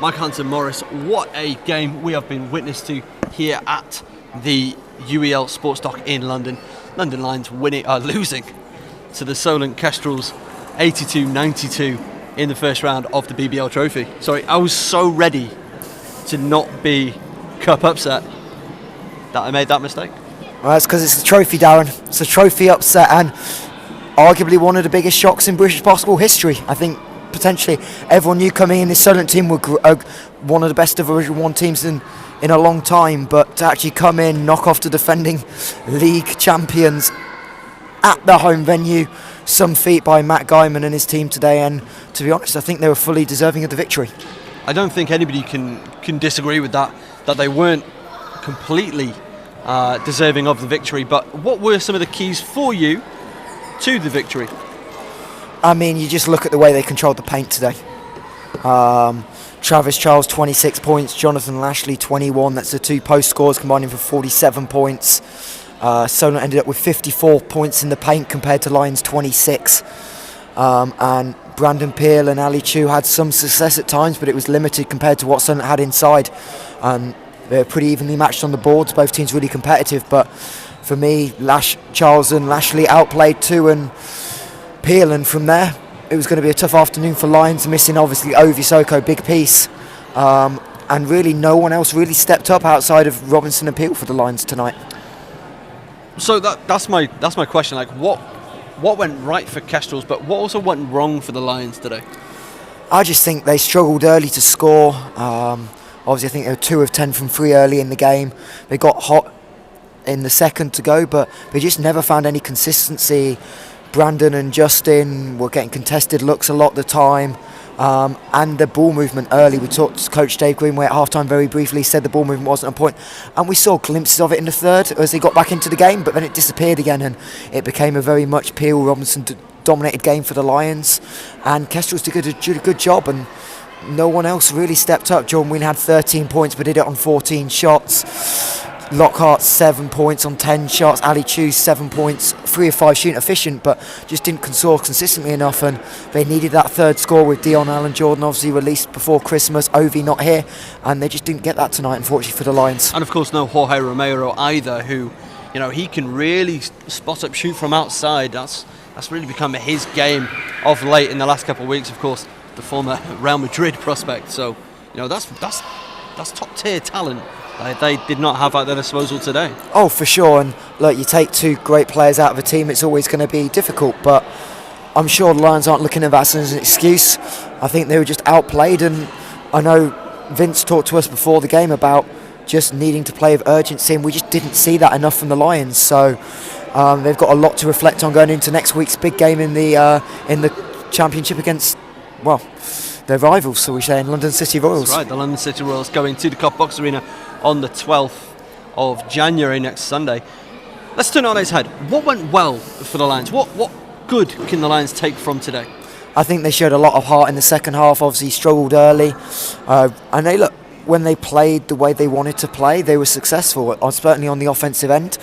Mike Hanson-Morris, what a game we have been witness to here at the UEL Sports Dock in London. London Lions losing to the Solent Kestrels 82-92 in the first round of the BBL Trophy. Sorry, I was so ready to not be cup upset that I made that mistake. Well, that's because it's a trophy, Darren. It's a trophy upset and arguably one of the biggest shocks in British basketball history. I think potentially everyone knew coming in this Solent team were one of the best Division 1 teams in a long time, but to actually come in, knock off the defending league champions at the home venue, some feat by Matt Guyman and his team today, and to be honest, I think they were fully deserving of the victory. I don't think anybody can disagree with that they weren't completely deserving of the victory, but what were some of the keys for you to the victory? I mean, you just look at the way they controlled the paint today. Travis Charles, 26 points. Jonathan Lashley, 21. That's the two post scores combining for 47 points. Solent ended up with 54 points in the paint compared to Lions 26. And Brandon Peel and Ali Chu had some success at times, but it was limited compared to what Solent had inside. They were pretty evenly matched on the boards. Both teams really competitive, but for me, Charles and Lashley outplayed Two and Peel, and from there it was going to be a tough afternoon for Lions, missing obviously Ovi Soko, big piece, and really no one else really stepped up outside of Robinson and Peel for the Lions tonight. So that's my question, like what went right for Kestrels, but what also went wrong for the Lions today? I just think they struggled early to score. Obviously I think they were 2 of 10 from 3 early in the game. They got hot in the second to go, but they just never found any consistency. Brandon and Justin were getting contested looks a lot of the time, and the ball movement early. We talked to Coach Dave Greenway at halftime very briefly. He said the ball movement wasn't on point, and we saw glimpses of it in the third as they got back into the game, but then it disappeared again, and it became a very much Peel Robinson dominated game for the Lions, and Kestrels did a good job, and no one else really stepped up. Jordan Wynn had 13 points but did it on 14 shots. Lockhart 7 points on 10 shots. Ali Chu 7 points, 3 of 5 shooting efficient, but just didn't score consistently enough, and they needed that third score with Dion Allen Jordan obviously released before Christmas, Ovi not here, and they just didn't get that tonight, unfortunately, for the Lions. And of course no Jorge Romero either, who, you know, he can really spot up, shoot from outside. That's really become his game of late in the last couple of weeks. Of course, the former Real Madrid prospect. So, you know, that's top tier talent. They did not have at their disposal today. Oh, for sure. And look, you take two great players out of a team, it's always going to be difficult. But I'm sure the Lions aren't looking at that as an excuse. I think they were just outplayed. And I know Vince talked to us before the game about just needing to play with urgency, and we just didn't see that enough from the Lions. So they've got a lot to reflect on going into next week's big game in the championship against, well, their rivals, so we say, in London City Royals. That's right, the London City Royals going to the Cop Box Arena on the 12th of January next Sunday. Let's turn it on its head. What went well for the Lions? What good can the Lions take from today? I think they showed a lot of heart in the second half. Obviously struggled early, and when they played the way they wanted to play, they were successful, certainly on the offensive end.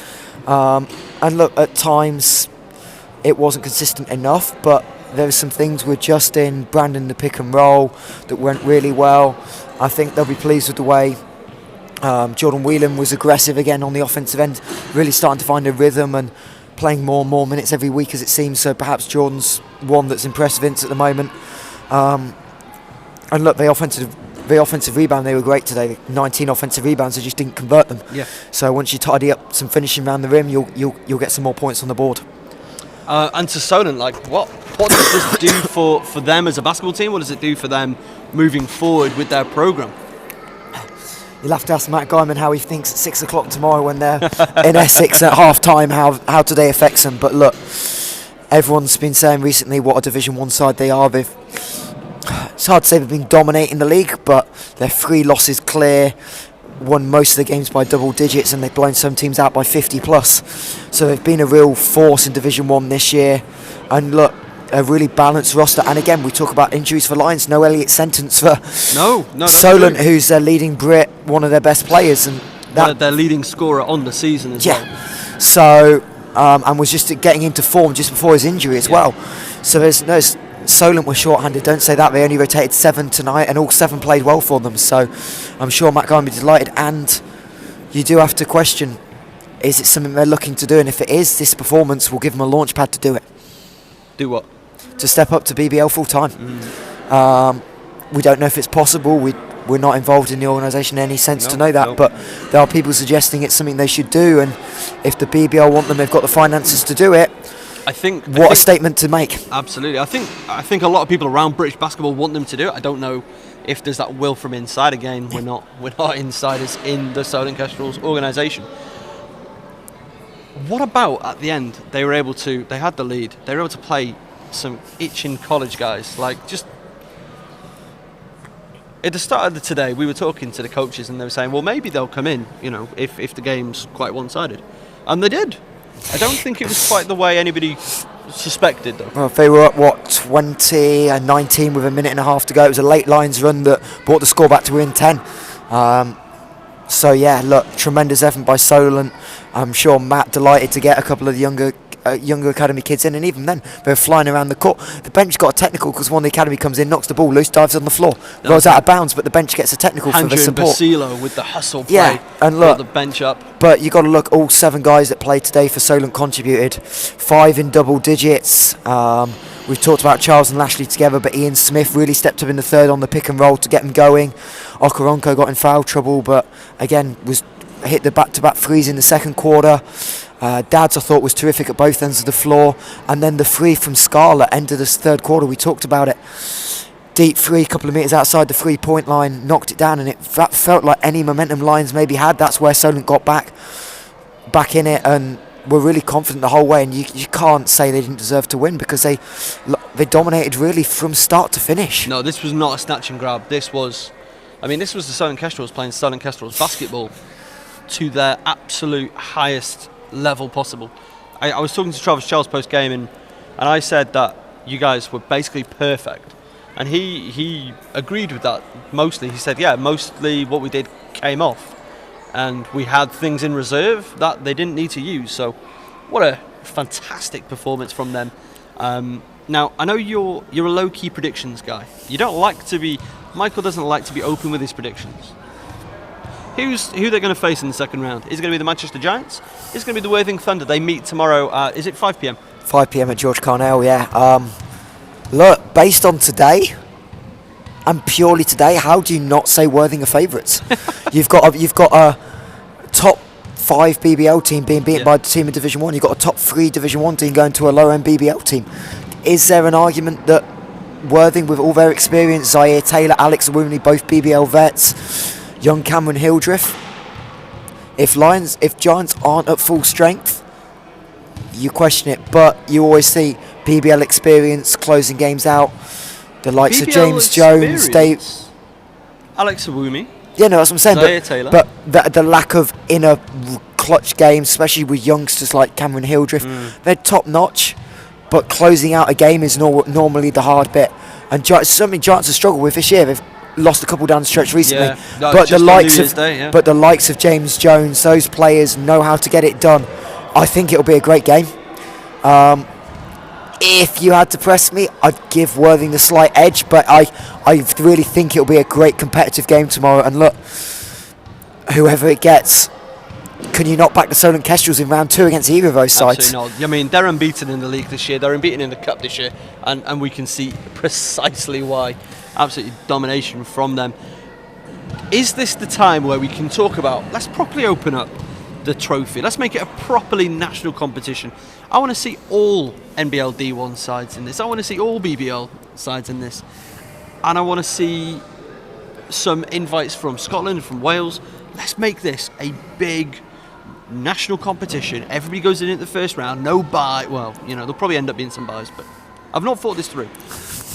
And look, at times it wasn't consistent enough, but there were some things with Justin, Brandon, the pick and roll that went really well. I think they'll be pleased with the way Jordan Whelan was aggressive again on the offensive end, really starting to find a rhythm and playing more and more minutes every week as it seems. So perhaps Jordan's one that's impressed Vince at the moment. And look, the offensive rebound, they were great today. 19 offensive rebounds, they just didn't convert them. Yeah. So once you tidy up some finishing around the rim, you'll get some more points on the board. And to Solent, like what does this do for them as a basketball team? What does it do for them moving forward with their programme? You'll have to ask Matt Guyman how he thinks at 6 o'clock tomorrow when they're in Essex at half time how today affects them. But look, everyone's been saying recently what a Division 1 side they are. It's hard to say they've been dominating the league, but they're 3 losses clear, won most of the games by double digits, and they've blown some teams out by 50 plus. So they've been a real force in Division 1 this year. And look, a really balanced roster. And again, we talk about injuries for Lions. No Elliot Sentence for Solent, who's their leading Brit, one of their best players, and their leading scorer on the season as well. So and was just getting into form just before his injury as well. So there's Solent were short-handed, don't say that. They only rotated 7 tonight, and all 7 played well for them. So I'm sure Matt Garn will be delighted. And you do have to question, is it something they're looking to do? And if it is, this performance will give them a launch pad to do it. Do what? To step up to BBL full-time. We don't know if it's possible. We're not involved in the organisation in any sense to know that, but there are people suggesting it's something they should do, and if the BBL want them, they've got the finances to do it. I think a statement to make. Absolutely. I think a lot of people around British basketball want them to do it. I don't know if there's that will from inside. Again, we're not insiders in the Solent Kestrels organisation. What about at the end? They had the lead. They were able to play some itching college guys. Like, just at the start of today, we were talking to the coaches and they were saying, well, maybe they'll come in, if the game's quite one-sided. And they did. I don't think it was quite the way anybody suspected, though. Well, they were up, 20 and 19 with a minute and a half to go. It was a late lines run that brought the score back to within 10. So, yeah, look, tremendous effort by Solent. I'm sure Matt delighted to get a couple of the younger academy kids in, and even then they're flying around the court. The bench got a technical because one of the academy comes in, knocks the ball loose, dives on the floor, goes out of bounds, but the bench gets a technical for the support. Basilo with the hustle play, and look, the bench up. But you got to look, all 7 guys that played today for Solent contributed, 5 in double digits. We've talked about Charles and Lashley together, but Ian Smith really stepped up in the third on the pick and roll to get them going. Okaronko got in foul trouble, but again was hit the back-to-back threes in the second quarter. Dads, I thought, was terrific at both ends of the floor. And then the three from Scarlett ended this third quarter. We talked about it. Deep three, a couple of metres outside the 3-point line, knocked it down, and that felt like any momentum Lions maybe had. That's where Solent got back in it, and were really confident the whole way. And you can't say they didn't deserve to win, because they dominated really from start to finish. No, this was not a snatch and grab. This was the Solent Kestrels playing Solent Kestrels basketball to their absolute highest level possible. I was talking to Travis Charles post game, and I said that you guys were basically perfect, and he agreed with that mostly. He said, yeah, mostly what we did came off, and we had things in reserve that they didn't need to use. So what a fantastic performance from them. Now, I know you're a low-key predictions guy. Michael doesn't like to be open with his predictions. Who they're going to face in the second round? Is it going to be the Manchester Giants? Is it going to be the Worthing Thunder? They meet tomorrow. Is it 5 p.m? 5 p.m. at George Carnell, yeah. Look, based on today, and purely today, how do you not say Worthing are favourites? You've got a top 5 BBL team being beaten by a team in Division 1. You've got a top 3 Division 1 team going to a lower-end BBL team. Is there an argument that Worthing, with all their experience, Zaire Taylor, Alex Woonley, both BBL vets, young Cameron Hildreth, if Giants aren't at full strength, you question it, but you always see BBL experience closing games out. The likes BBL of James Jones, Dave, Alex Awumi. Yeah, no, that's what I'm saying. Zaire Taylor. But the lack of inner clutch games, especially with youngsters like Cameron Hildreth, they're top notch. But closing out a game is normally the hard bit, and something Giants have struggled with this year. They've lost a couple down the stretch recently, but the likes of James Jones, those players know how to get it done. I think it'll be a great game. If you had to press me, I'd give Worthing the slight edge, but I really think it'll be a great competitive game tomorrow. And look, whoever it gets, can you not back the Solent Kestrels in round 2 against either of those sides? Absolutely not. I mean, they're unbeaten in the league this year. They're unbeaten in the cup this year, and we can see precisely why. Absolutely domination from them. Is this the time where we can talk about, let's properly open up the trophy, let's make it a properly national competition? I want to see all NBL D1 sides in this, I want to see all BBL sides in this, and I want to see some invites from Scotland, from Wales. Let's make this a big national competition. Everybody goes in at the first round, no bye. Well, there'll probably end up being some byes, but I've not thought this through.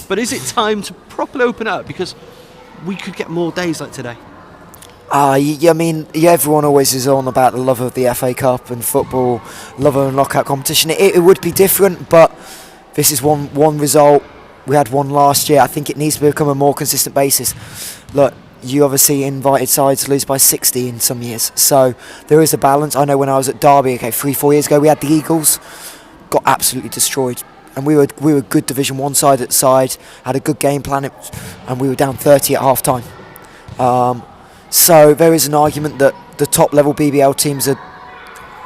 But is it time to properly open up? Because we could get more days like today. Everyone always is on about the love of the FA Cup and football, love of knockout competition. It would be different, but this is one result. We had one last year. I think it needs to become a more consistent basis. Look, you obviously invited sides lose by 60 in some years, so there is a balance. I know when I was at Derby, 3-4 years ago, we had the Eagles, got absolutely destroyed. and we were good Division 1 side at the side, had a good game plan, and we were down 30 at half time. So there is an argument that the top level BBL teams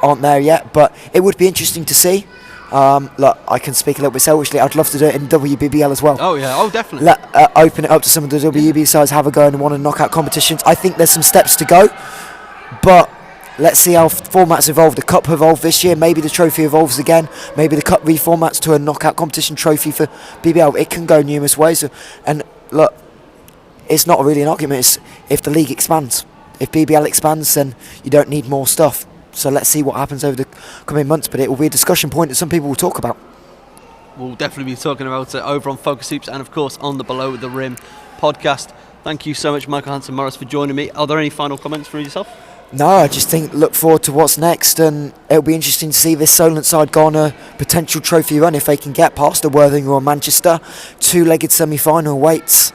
aren't there yet, but it would be interesting to see. Look, I can speak a little bit selfishly. I'd love to do it in WBBL as well. Oh yeah, oh definitely. Open it up to some of the WB sides, have a go and one of the knockout competitions. I think there's some steps to go, but let's see how formats evolve. The Cup evolved this year. Maybe the trophy evolves again. Maybe the Cup reformats to a knockout competition trophy for BBL. It can go numerous ways. And look, it's not really an argument. It's if the league expands. If BBL expands, then you don't need more stuff. So let's see what happens over the coming months. But it will be a discussion point that some people will talk about. We'll definitely be talking about it over on Focus Hoops and, of course, on the Below the Rim podcast. Thank you so much, Michael Hanson-Morris, for joining me. Are there any final comments from yourself? No, I just think look forward to what's next, and it'll be interesting to see this Solent side go on a potential trophy run if they can get past a Worthing or a Manchester. Two-legged semi-final waits.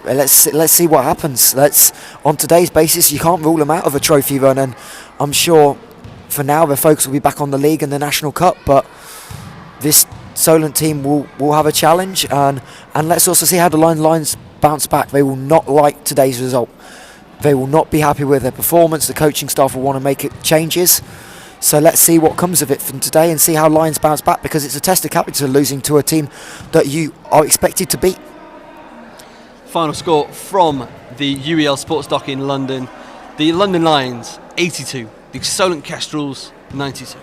Let's see what happens. On today's basis, you can't rule them out of a trophy run, and I'm sure for now the focus will be back on the league and the National Cup, but this Solent team will have a challenge, and let's also see how the Lions bounce back. They will not like today's result. They will not be happy with their performance. The coaching staff will want to make changes. So let's see what comes of it from today and see how Lions bounce back, because it's a test of character losing to a team that you are expected to beat. Final score from the UEL Sports Dock in London. The London Lions 82, the Solent Kestrels 92.